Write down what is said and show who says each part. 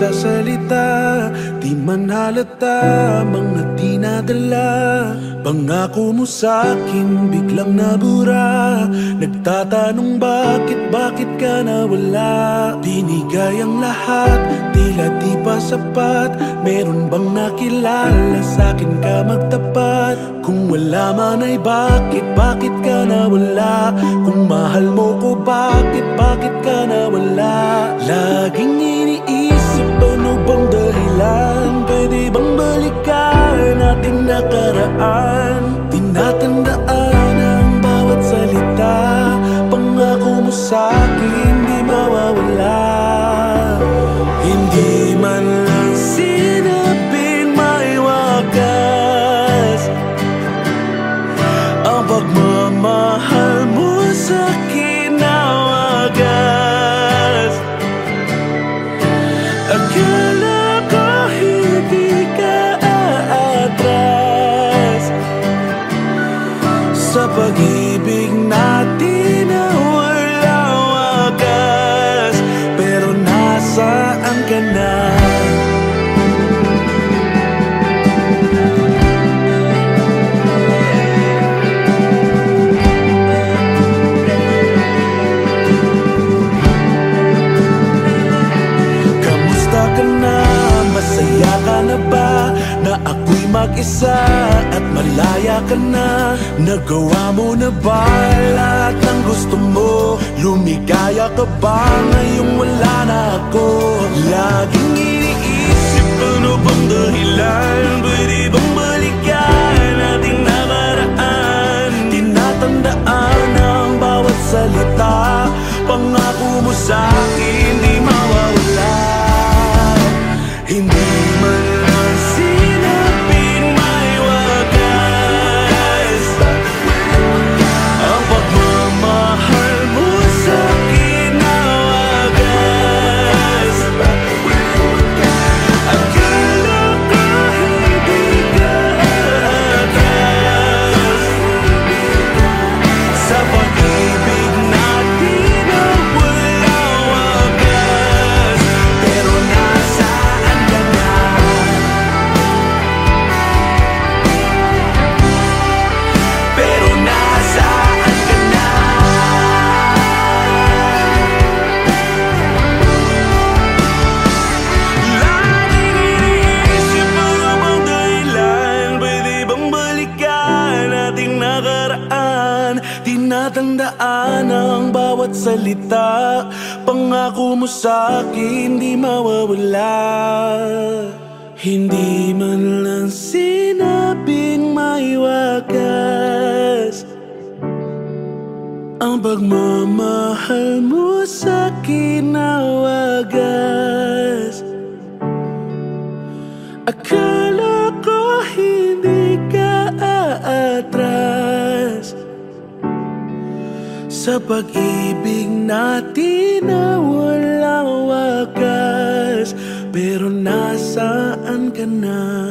Speaker 1: nagsasalita, di man halata, mga dinadala. Pangako mo sa'kin biglang nabura. Nagtatanong bakit ka nawala. Binigay ang lahat, tila di pa sapat. Meron bang nakilala sa'kin ka magtapat? Kung wala man ay bakit ka nawala? Kung mahal mo ko bakit ka nawala? Laging iniisip ano bang dahilan? Pwede bang balikan natin nakaraan? Tinatandaan ang bawat salita. Pangako mo sa'kin di mawawala. Hindi man lang sinabing may wakas ang pagmamahal mo sa'kin na wagas. Akala ko hindi ka aatras sa pag-ibig natin na walang wakas. Pero nasaan ka na? Kamusta ka na? Masaya ka na ba? Na ako'y mag-isa at malaya ka na. Nagawa mo na ba lahat ng gusto mo? Lumigaya ka ba ngayong wala na ako? Laging iniisip ano bang dahilan? Pwede bang balikan nating nakaraan? Tinatandaan ang bawat salita. Pangako mo sa'kin di mawawala. Hindi man lang sinabing may wagas ang pagmamahal mo sa'kin na wagas. Akala ko hindi ka aatras sa pag-ibig natin na walang wagas. Pero nasaan ka na? Pero nasaan ka na? Laging iniisip ano bang dahilan? Pwede bang balikan nating nakaraan? Tinatandaan ang bawat salita. Pangako mo sa'kin di mawawala. Hindi man lang sinabing may wagas ang pagmamahal mo sa'kin na wagas. Akala ko hindi ka aatras sa pag-ibig natin na walang wakas. Pero nasaan ka na?